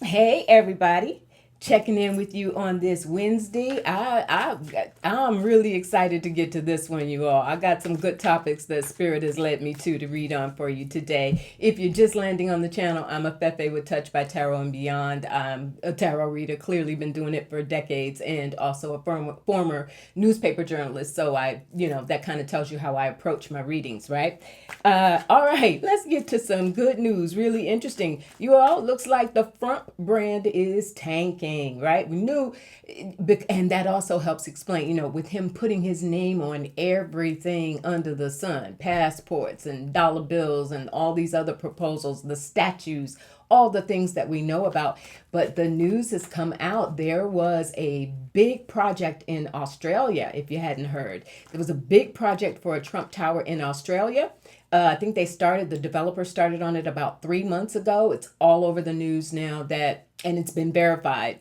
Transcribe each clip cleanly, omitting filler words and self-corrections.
Hey everybody, checking in with you on this Wednesday. I'm really excited to get to this one, you all. I got some good topics that Spirit has led me to read on for you today. If you're just landing on the channel, I'm a Fefe with Touch by Tarot and Beyond. I'm a tarot reader, clearly been doing it for decades, and also a former newspaper journalist. So that kind of tells you how I approach my readings, right? All right, let's get to some good news. Really interesting. You all, looks like the front brand is tanking, right? We knew, and that also helps explain, with him putting his name on everything under the sun, passports and dollar bills and all these other proposals, the statues, all the things that we know about. But the news has come out. There was a big project in Australia, if you hadn't heard. There was a big project for a Trump Tower in Australia. I think the developer started on it about 3 months ago. It's all over the news now and it's been verified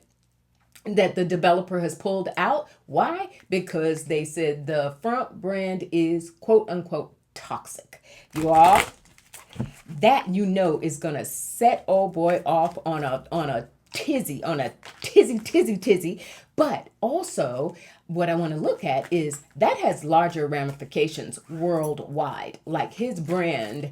that the developer has pulled out. Why? Because they said the front brand is quote unquote toxic. You all, that is gonna set old boy off on a tizzy. But also, what I want to look at is that has larger ramifications worldwide. Like his brand,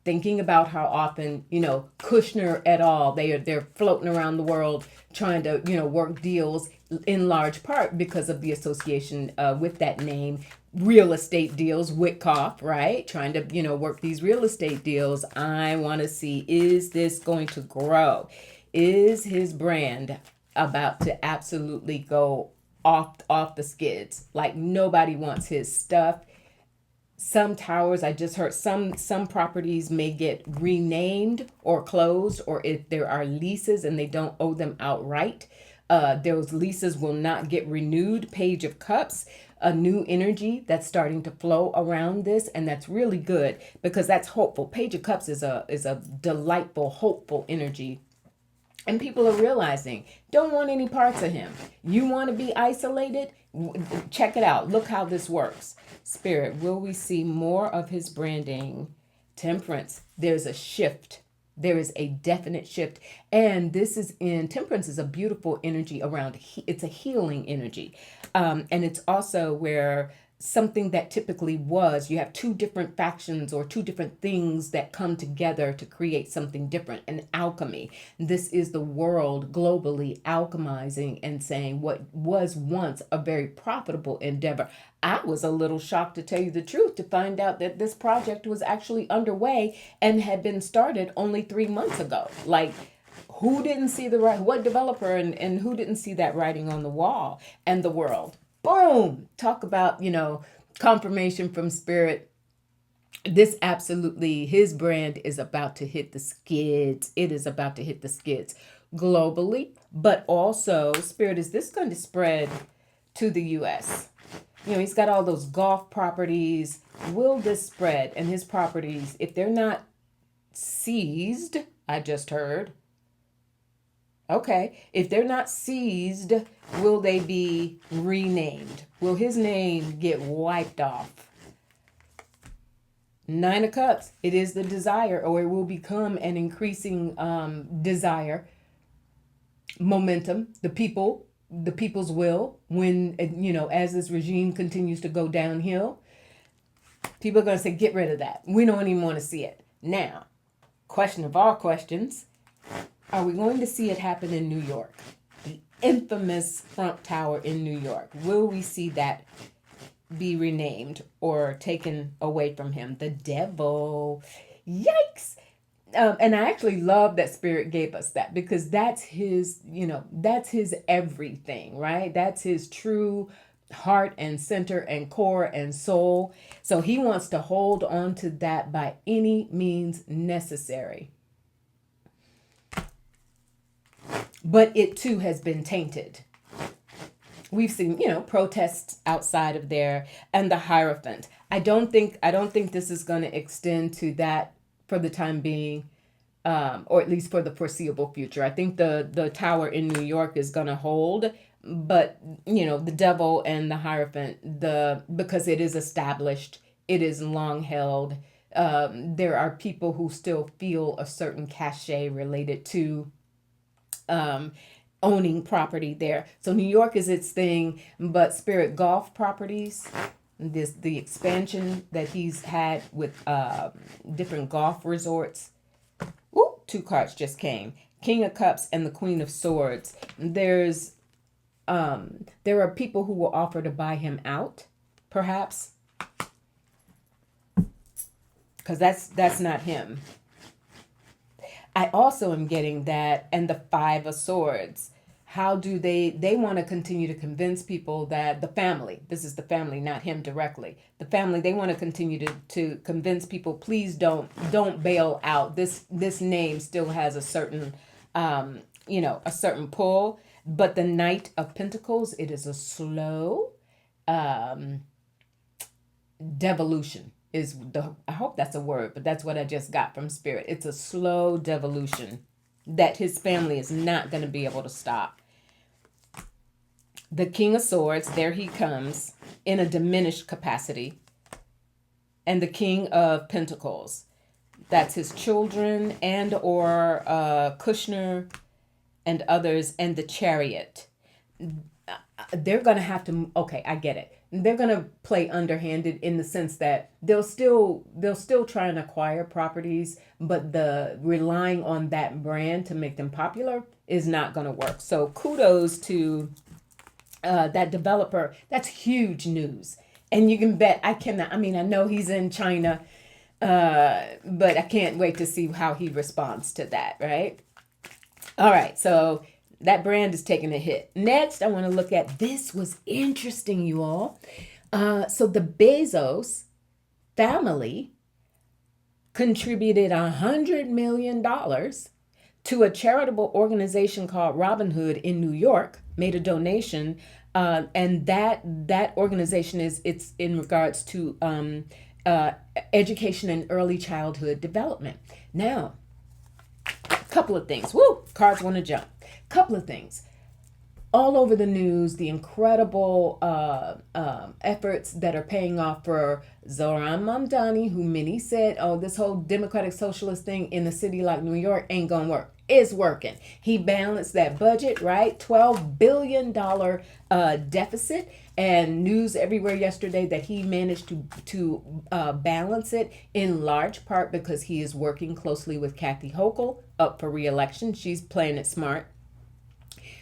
thinking about how often, Kushner et al. They're floating around the world trying to, work deals in large part because of the association with that name. Real estate deals, Witkoff, right? Trying to, work these real estate deals. I want to see, is this going to grow? Is his brand about to absolutely go off the skids? Like nobody wants his stuff. Some towers, I just heard, some properties may get renamed or closed, or if there are leases and they don't owe them outright, those leases will not get renewed. Page of Cups, a new energy that's starting to flow around this, and that's really good because that's hopeful. Page of Cups is a delightful, hopeful energy, and people are realizing, don't want any parts of him. You want to be isolated? Check it out. Look how this works. Spirit, will we see more of his branding? Temperance, there's a shift. There is a definite shift. And this is in temperance is a beautiful energy around, it's a healing energy. And it's also where something that typically was, you have two different factions or two different things that come together to create something different, an alchemy. This is the world globally alchemizing and saying what was once a very profitable endeavor. I was a little shocked, to tell you the truth, to find out that this project was actually underway and had been started only 3 months ago. Like, who didn't see the right, what developer, and who didn't see that writing on the wall? And the world, boom, talk about, confirmation from Spirit. This absolutely, his brand is about to hit the skids. It is about to hit the skids globally, but also, Spirit, is this going to spread to the US? He's got all those golf properties. Will this spread? And his properties, if they're not seized, I just heard, okay, if they're not seized, will they be renamed? Will his name get wiped off? Nine of Cups, it is the desire, or it will become an increasing desire, momentum, the people's will. When, as this regime continues to go downhill, people are going to say, get rid of that. We don't even want to see it. Now, question of all questions, are we going to see it happen in New York? The infamous front tower in New York. Will we see that be renamed or taken away from him? The devil. Yikes. And I actually love that Spirit gave us that, because that's his, that's his everything, right? That's his true heart and center and core and soul. So he wants to hold on to that by any means necessary. But it too has been tainted. We've seen, protests outside of there, and the Hierophant. I don't think this is going to extend to that for the time being, or at least for the foreseeable future. I think the tower in New York is going to hold, but the devil and the Hierophant, because it is established, it is long held. There are people who still feel a certain cachet related to owning property there. So New York is its thing, but Spirit Golf Properties, the expansion that he's had with different golf resorts. Ooh, two cards just came. King of Cups and the Queen of Swords. There are people who will offer to buy him out, perhaps, because that's not him. I also am getting that, and the Five of Swords. How do they want to continue to convince people that the family, this is the family, not him directly, the family, they want to continue to convince people, please don't bail out. This name still has a certain, a certain pull. But the Knight of Pentacles, it is a slow devolution. I hope that's a word, but that's what I just got from Spirit. It's a slow devolution that his family is not going to be able to stop. The King of Swords, there he comes in a diminished capacity. And the King of Pentacles, that's his children and or Kushner and others, and the Chariot. They're going to have to, okay, I get it. They're going to play underhanded in the sense that they'll still try and acquire properties, but the relying on that brand to make them popular is not going to work. So kudos to that developer. That's huge news. And you can bet I know he's in China, but I can't wait to see how he responds to that, right? All right, so that brand is taking a hit. Next, I want to look at, this was interesting, you all. So the Bezos family contributed $100 million to a charitable organization called Robin Hood in New York, made a donation. And that organization it's in regards to education and early childhood development. Now, couple of things. Woo! Cards want to jump. Couple of things. All over the news, the incredible efforts that are paying off for Zoran Mamdani, who many said, oh, this whole democratic socialist thing in a city like New York ain't gonna work. It's working. He balanced that budget, right? $12 billion deficit. And news everywhere yesterday that he managed to balance it in large part because he is working closely with Kathy Hochul up for re-election. She's playing it smart.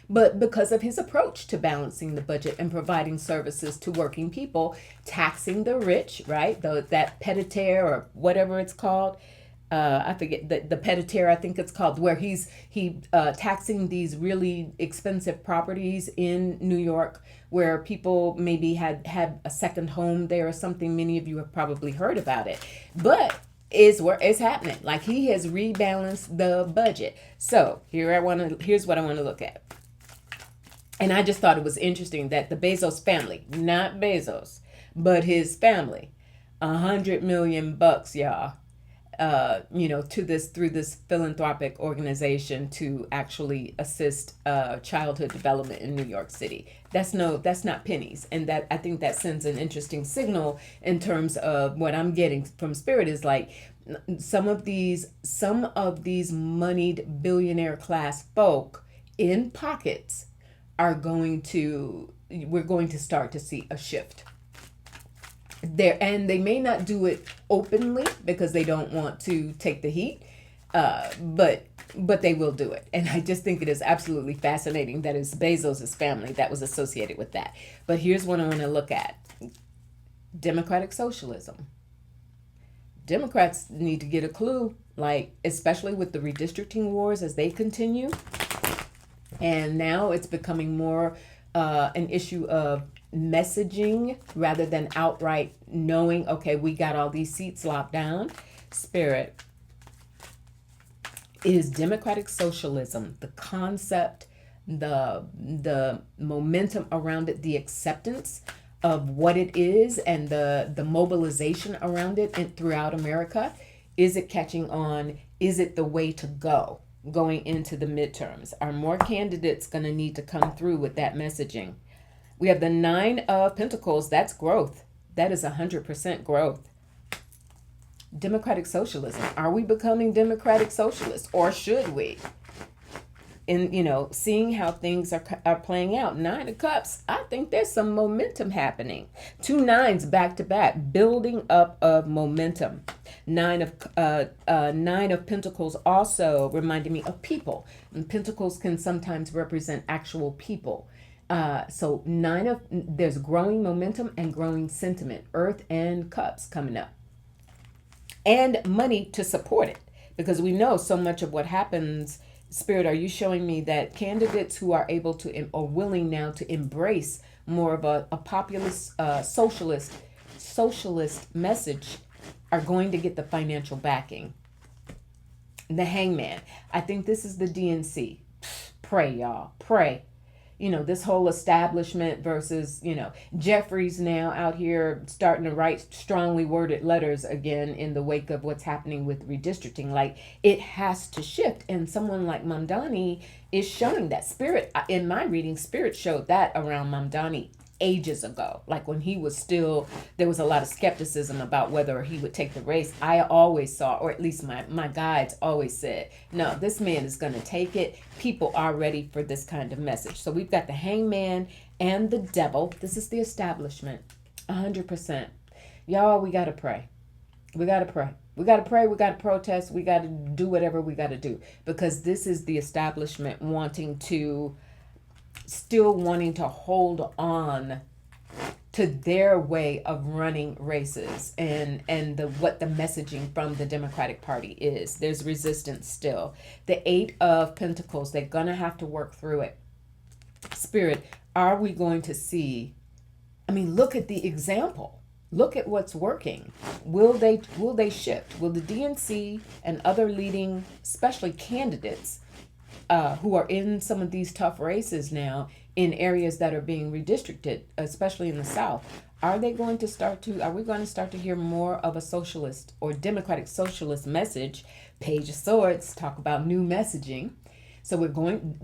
But because of his approach to balancing the budget and providing services to working people, taxing the rich, right? That petit or whatever it's called. I forget the petit, I think it's called, where he taxing these really expensive properties in New York where people maybe had a second home there or something. Many of you have probably heard about it, but it's happening. Like, he has rebalanced the budget. So here's what I want to look at. And I just thought it was interesting that the Bezos family, not Bezos, but his family, $100 million, y'all, through this philanthropic organization to actually assist childhood development in New York City. That's not pennies. And that, I think that sends an interesting signal in terms of what I'm getting from Spirit is like some of these moneyed billionaire class folk in pockets we're going to start to see a shift there, and they may not do it openly because they don't want to take the heat, but they will do it. And I just think it is absolutely fascinating that it's Bezos' family that was associated with that. But here's what I want to look at. Democratic socialism. Democrats need to get a clue, like, especially with the redistricting wars as they continue. And now it's becoming more an issue of messaging rather than outright knowing, okay, we got all these seats locked down. Spirit, is democratic socialism, the concept, the momentum around it, the acceptance of what it is, and the mobilization around it throughout America, is it catching on? Is it the way to go going into the midterms? Are more candidates going to need to come through with that messaging? We have the Nine of Pentacles. That's growth. That is 100% growth. Democratic socialism. Are we becoming democratic socialists, or should we? in, seeing how things are playing out. Nine of Cups, I think there's some momentum happening. Two nines back to back, building up of momentum. Nine of Pentacles also reminded me of people. And Pentacles can sometimes represent actual people. So there's growing momentum and growing sentiment. Earth and Cups coming up. And money to support it. Because we know so much of what happens. Spirit, are you showing me that candidates who are able to or willing now to embrace more of a populist, socialist message are going to get the financial backing? The Hangman. I think this is the DNC. Pray, y'all. Pray. This whole establishment versus, Jeffries now out here starting to write strongly worded letters again in the wake of what's happening with redistricting. Like, it has to shift. And someone like Mamdani is showing that. Spirit, in my reading, Spirit showed that around Mamdani ages ago. Like when he was still, there was a lot of skepticism about whether he would take the race. I always saw, or at least my guides always said, no, this man is going to take it. People are ready for this kind of message. So we've got the Hangman and the Devil. This is the establishment. 100%. Y'all, we got to pray. We got to pray. We got to pray. We got to protest. We got to do whatever we got to do, because this is the establishment still wanting to hold on to their way of running races and what the messaging from the Democratic Party is. There's resistance still. The Eight of Pentacles, they're going to have to work through it. Spirit, are we going to see, look at the example. Look at what's working. Will they shift? Will the DNC and other leading, especially candidates, who are in some of these tough races now in areas that are being redistricted, especially in the South, are we going to start to hear more of a socialist or democratic socialist message? Page of Swords, talk about new messaging. So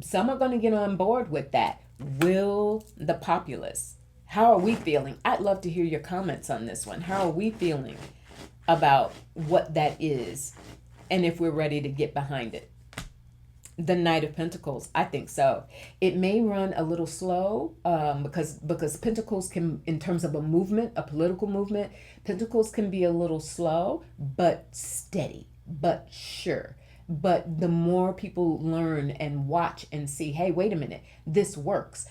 some are going to get on board with that. Will the populace? How are we feeling? I'd love to hear your comments on this one. How are we feeling about what that is and if we're ready to get behind it? The Knight of Pentacles, I think so. It may run a little slow because Pentacles can, in terms of a movement, a political movement, Pentacles can be a little slow, but steady, but sure. But the more people learn and watch and see, hey, wait a minute, this works.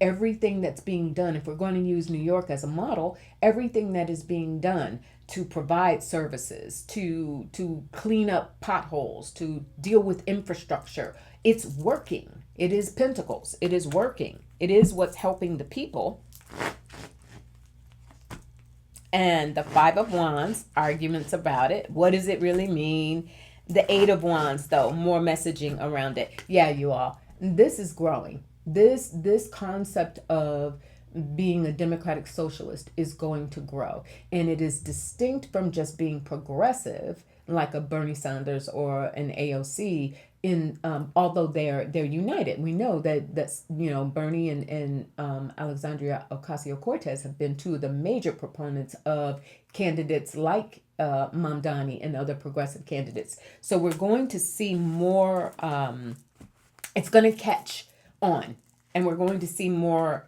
Everything that's being done, if we're going to use New York as a model, everything that is being done to provide services, to clean up potholes, to deal with infrastructure, it's working. It is Pentacles. It is working. It is what's helping the people. And the Five of Wands, arguments about it. What does it really mean? The Eight of Wands, though, more messaging around it. Yeah, you all. This is growing. This concept of being a democratic socialist is going to grow. And it is distinct from just being progressive, like a Bernie Sanders or an AOC, although they're united. We know that's Bernie and Alexandria Ocasio-Cortez have been two of the major proponents of candidates like Mamdani and other progressive candidates. So we're going to see more, it's going to catch on, and we're going to see more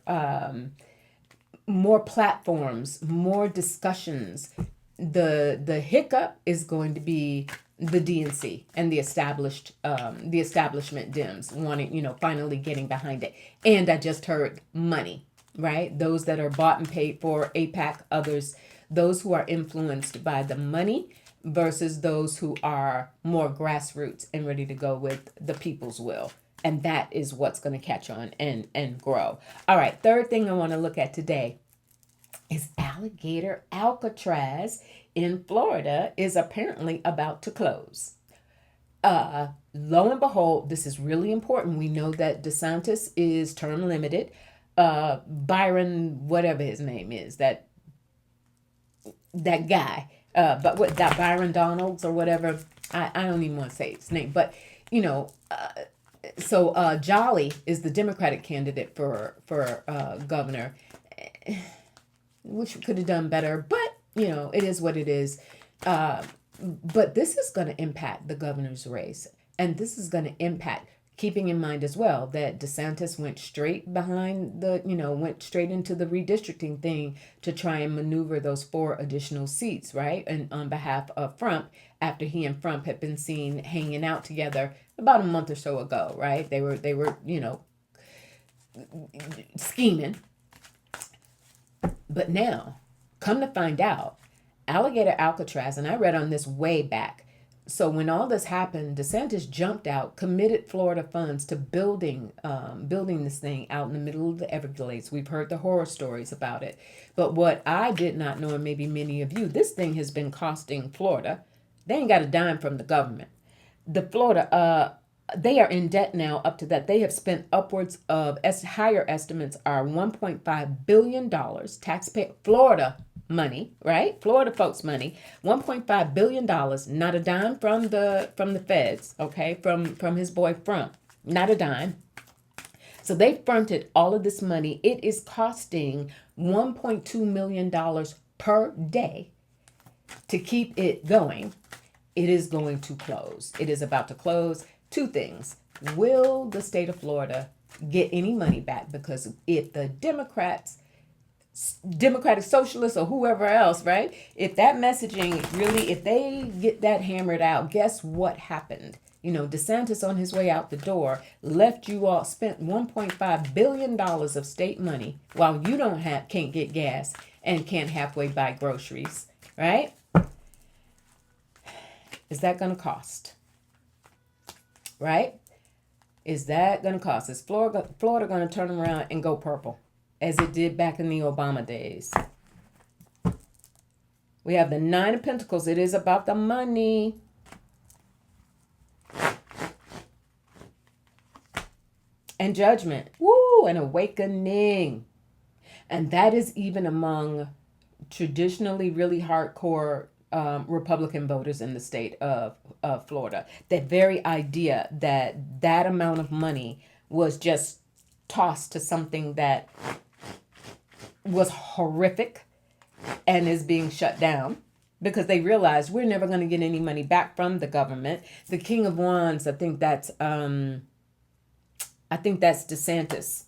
platforms, more discussions. The hiccup is going to be the DNC and the establishment Dems wanting, finally getting behind it. And I just heard money, right? Those that are bought and paid for, AIPAC, others, those who are influenced by the money versus those who are more grassroots and ready to go with the people's will. And that is what's going to catch on and grow. All right, third thing I want to look at today is Alligator. Alcatraz in Florida is apparently about to close. Lo and behold, this is really important. We know that DeSantis is term limited. Byron, whatever his name is, that guy, but what that Byron Donalds or whatever, I don't even want to say his name, but so Jolly is the Democratic candidate for governor, which could have done better, but it is what it is. But this is going to impact the governor's race, and this is going to impact Keeping in mind as well that DeSantis went straight behind went straight into the redistricting thing to try and maneuver those 4 additional seats, right? And on behalf of Trump, after he and Trump had been seen hanging out together about a month or so ago, right? They were, scheming. But now, come to find out, Alligator Alcatraz, and I read on this way back. So when all this happened, DeSantis jumped out, committed Florida funds to building this thing out in the middle of the Everglades. We've heard the horror stories about it. But what I did not know, and maybe many of you, this thing has been costing Florida. They ain't got a dime from the government. They are in debt now up to that. They have spent upwards of, higher estimates are $1.5 billion, taxpayer, Florida money, right? Florida folks' money, $1.5 billion, not a dime from the feds, okay? From his boy Trump, not a dime. So they fronted all of this money. It is costing $1.2 million per day to keep it going. It is going to close. It is about to close. 2 things. Will the state of Florida get any money back? Because if the Democratic Socialists or whoever else, right? If that messaging really, if they get that hammered out, guess what happened? DeSantis on his way out the door left you all, spent $1.5 billion of state money while you can't get gas and can't halfway buy groceries, right? Is that going to cost? Right? Is that going to cost? Is Florida going to turn around and go purple as it did back in the Obama days? We have the 9 of Pentacles. It is about the money. And Judgment. Woo! An awakening. And that is even among traditionally really hardcore Republican voters in the state of Florida. That very idea that amount of money was just tossed to something that was horrific and is being shut down because they realized we're never going to get any money back from the government. The King of Wands, I think that's DeSantis.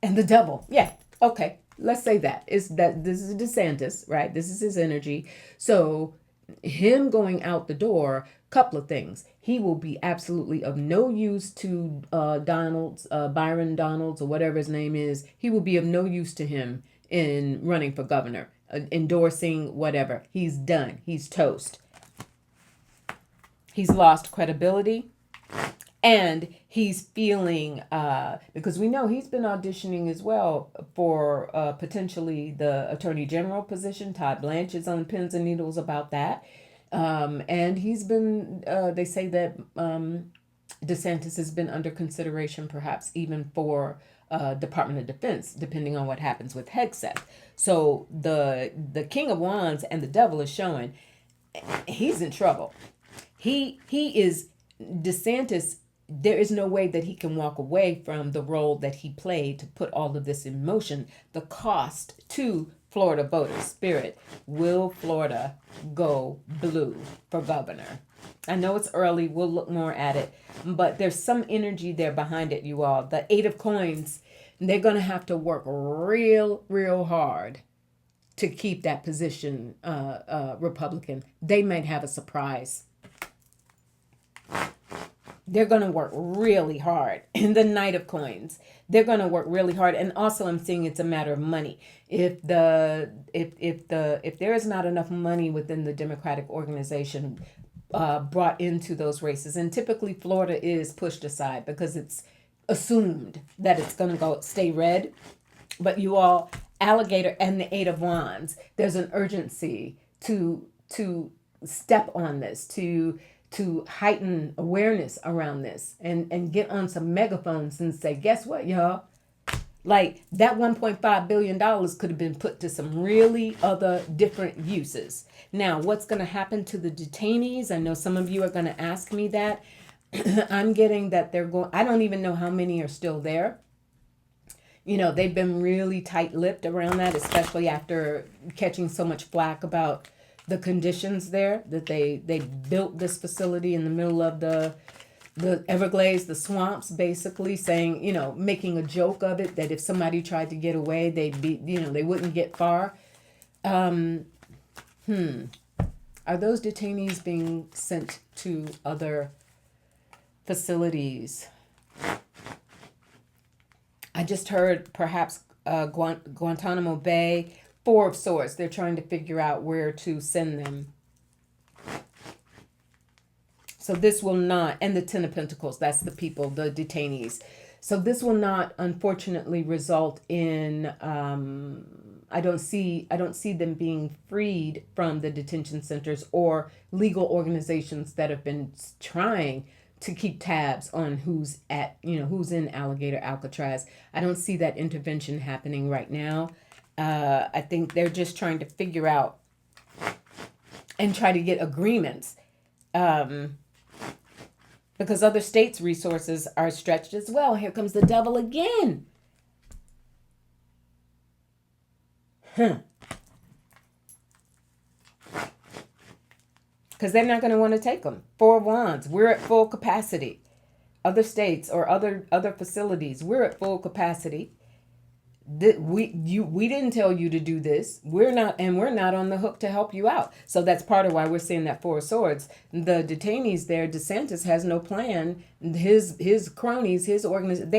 And the Devil. Yeah. Okay. Let's say that is that this is DeSantis, right? This is his energy. So him going out the door, couple of things. He will be absolutely of no use to Byron Donalds or whatever his name is. He will be of no use to him in running for governor, endorsing whatever. He's done. He's toast. He's lost credibility. And he's feeling, because we know he's been auditioning as well for potentially the Attorney General position. Todd Blanche is on pins and needles about that. And he's been, they say that DeSantis has been under consideration perhaps even for Department of Defense, depending on what happens with Hegseth. So the King of Wands and the Devil is showing he's in trouble. He is DeSantis. There is no way that he can walk away from the role that he played to put all of this in motion. The cost to Florida voters, Spirit, will Florida go blue for governor? I know it's early. We'll look more at it. But there's some energy there behind it, you all. The 8 of Coins, they're going to have to work real, real hard to keep that position Republican. They might have a surprise. They're going to work really hard. In the Knight of Coins, they're going to work really hard. And also I'm seeing it's a matter of money. If there is not enough money within the Democratic organization brought into those races, and typically Florida is pushed aside because it's assumed that it's going to stay red. But you all, Alligator and the 8 of Wands, there's an urgency to step on this, to heighten awareness around this and get on some megaphones and say, guess what, y'all? Like that $1.5 billion could have been put to some really other different uses. Now, what's going to happen to the detainees? I know some of you are going to ask me that. I'm getting that they're going, I don't even know how many are still there. They've been really tight-lipped around that, especially after catching so much flack about the conditions there, that they built this facility in the middle of the Everglades, the swamps, basically saying, making a joke of it, that if somebody tried to get away, they'd be, they wouldn't get far. Are those detainees being sent to other facilities? I just heard perhaps Guantanamo Bay, 4 of sorts. They're trying to figure out where to send them. So this will not, and the 10 of Pentacles, that's the people, the detainees. So this will not, unfortunately, result in, I don't see them being freed from the detention centers or legal organizations that have been trying to keep tabs on who's who's in Alligator, Alcatraz. I don't see that intervention happening right now. I think they're just trying to figure out and try to get agreements. Because other states' resources are stretched as well. Here comes the devil again. Because they're not going to want to take them. 4 of Wands, we're at full capacity. Other states or other facilities, we're at full capacity. We didn't tell you to do this. We're not on the hook to help you out. So that's part of why we're seeing that 4 of Swords. The detainees there, DeSantis has no plan. His cronies, his organization,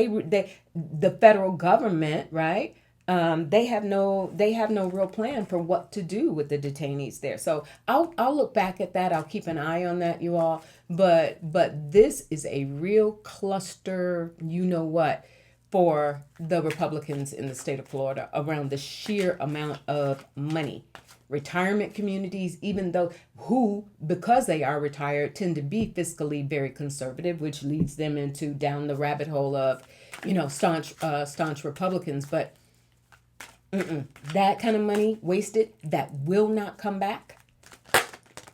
the federal government, right? They have no real plan for what to do with the detainees there. So I'll look back at that. I'll keep an eye on that, you all. But this is a real cluster, for the Republicans in the state of Florida around the sheer amount of money. Retirement communities, even though because they are retired, tend to be fiscally very conservative, which leads them down the rabbit hole of, staunch Republicans. But that kind of money wasted that will not come back.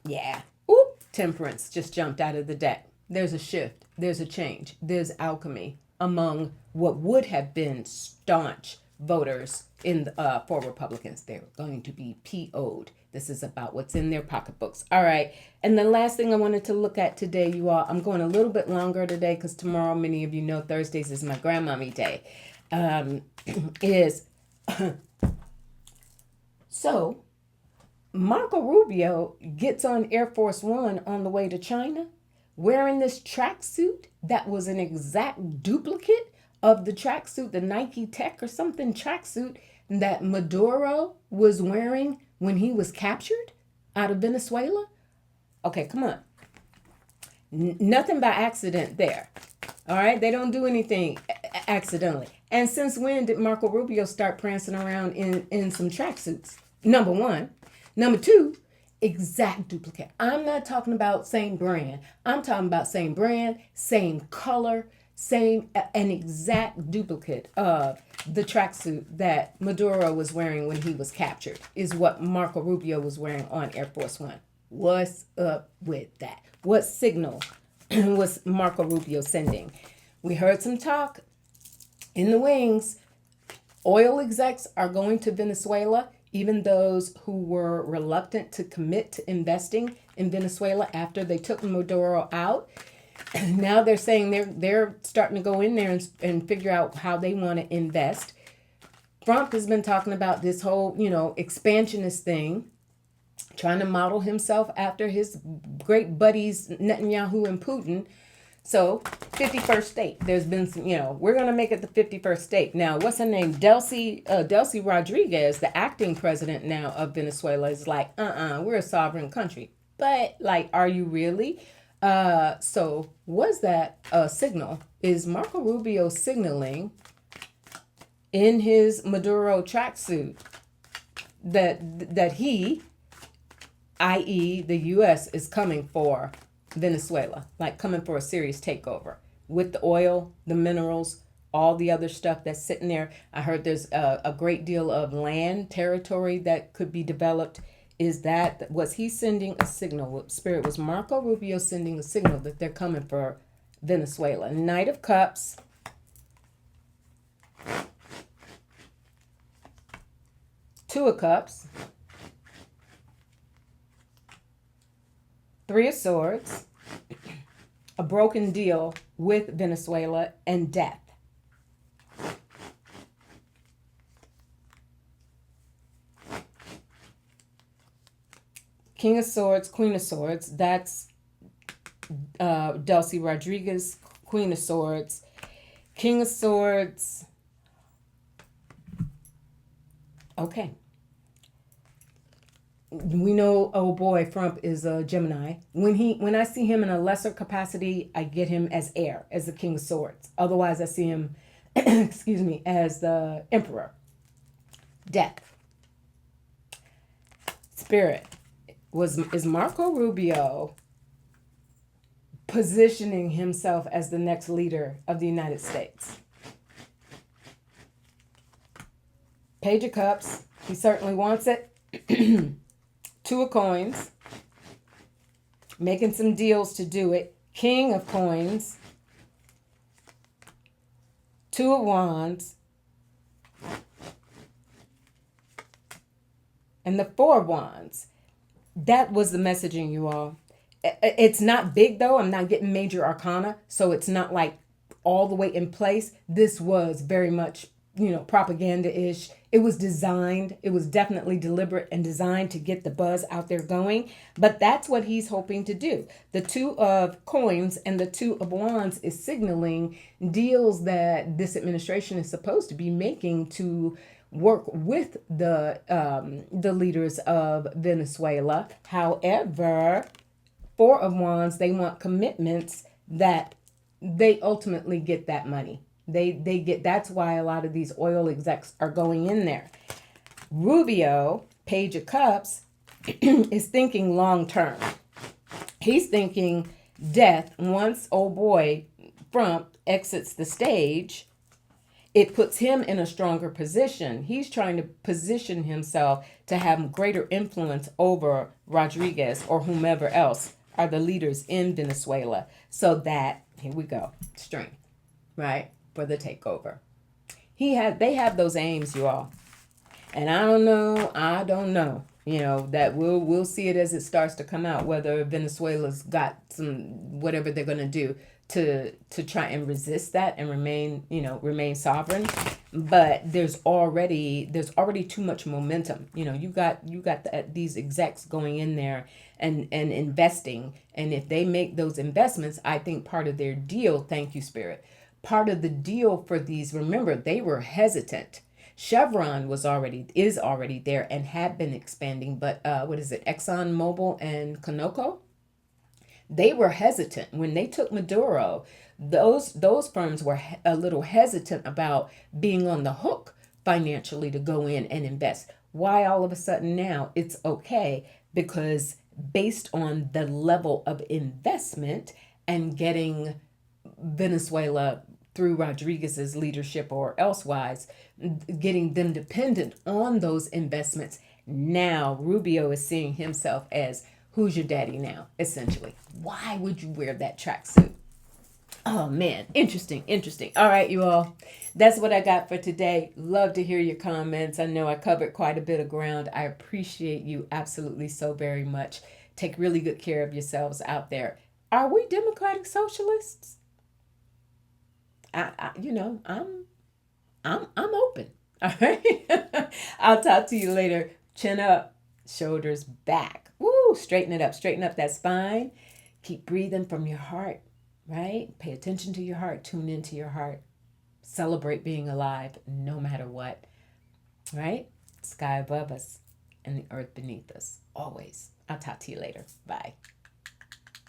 Yeah. Oop, Temperance just jumped out of the deck. There's a shift. There's a change. There's alchemy among what would have been staunch voters for Republicans. They're going to be PO'd. This is about what's in their pocketbooks. All right. And the last thing I wanted to look at today, you all, I'm going a little bit longer today because tomorrow, many of you know, Thursdays is my grandmommy day. So Marco Rubio gets on Air Force One on the way to China wearing this tracksuit that was an exact duplicate of the tracksuit, the Nike Tech or something tracksuit that Maduro was wearing when he was captured out of Venezuela. Okay, come on. Nothing by accident there. All right, they don't do anything accidentally. And since when did Marco Rubio start prancing around in some tracksuits? Number one. Number two, exact duplicate. I'm not talking about same brand. I'm talking about same brand, same color, an exact duplicate of the tracksuit that Maduro was wearing when he was captured is what Marco Rubio was wearing on Air Force One. What's up with that? What signal was Marco Rubio sending? We heard some talk in the wings. Oil execs are going to Venezuela, even those who were reluctant to commit to investing in Venezuela after they took Maduro out. Now they're saying they're starting to go in there and figure out how they want to invest. Trump has been talking about this whole, expansionist thing, trying to model himself after his great buddies Netanyahu and Putin. So 51st state, there's been some, we're going to make it the 51st state. Now, what's her name? Delcy Rodriguez, the acting president now of Venezuela, is like, we're a sovereign country. But are you really? So was that a signal? Is Marco Rubio signaling in his Maduro tracksuit that he, i.e. the U.S., is coming for Venezuela, coming for a serious takeover with the oil, the minerals, all the other stuff that's sitting there? I heard there's a great deal of land territory that could be developed. Was he sending a signal? Spirit, was Marco Rubio sending a signal that they're coming for Venezuela? Knight of Cups. Two of Cups. Three of Swords, a broken deal with Venezuela, and death. King of Swords, Queen of Swords. That's Delcy Rodriguez, Queen of Swords. King of Swords. Okay. We know, oh boy, Trump is a Gemini. When I see him in a lesser capacity, I get him as heir, as the King of Swords. Otherwise, I see him, excuse me, as the Emperor. Death. Spirit. Is Marco Rubio positioning himself as the next leader of the United States? Page of Cups. He certainly wants it. Two of Coins. Making some deals to do it. King of Coins. Two of Wands. And the Four of Wands. That was the messaging, you all. It's not big, though. I'm not getting major arcana, so it's not like all the way in place. This was very much, propaganda-ish. It was designed. It was definitely deliberate and designed to get the buzz out there going. But that's what he's hoping to do. The Two of Coins and the Two of Wands is signaling deals that this administration is supposed to be making to work with the leaders of Venezuela. However, Four of Wands, they want commitments that they ultimately get that money. They get, that's why a lot of these oil execs are going in there. Rubio, Page of Cups, is thinking long term. He's thinking death. Once old boy Trump exits the stage, it puts him in a stronger position. He's trying to position himself to have greater influence over Rodriguez or whomever else are the leaders in Venezuela, so that, here we go, strength, right, for the takeover. They have those aims, you all. And I don't know, that we'll see it as it starts to come out, whether Venezuela's got some, whatever they're going to do to try and resist that and remain sovereign. But there's already too much momentum. You got these execs going in there and investing. And if they make those investments, I think part of their deal, thank you, Spirit, part of the deal for these, remember, they were hesitant. Chevron is already there and had been expanding, but Exxon Mobil and Conoco, they were hesitant when they took Maduro. Those firms were a little hesitant about being on the hook financially to go in and invest. Why all of a sudden now it's okay? Because based on the level of investment and getting Venezuela through Rodriguez's leadership or elsewise, getting them dependent on those investments. Now Rubio is seeing himself as, who's your daddy now, essentially. Why would you wear that tracksuit? Oh, man. Interesting. All right, you all. That's what I got for today. Love to hear your comments. I know I covered quite a bit of ground. I appreciate you absolutely so very much. Take really good care of yourselves out there. Are we democratic socialists? I'm open. All right. I'll talk to you later. Chin up, shoulders back. Woo, straighten it up. Straighten up that spine. Keep breathing from your heart, right? Pay attention to your heart. Tune into your heart. Celebrate being alive no matter what, right? Sky above us and the earth beneath us. Always. I'll talk to you later. Bye.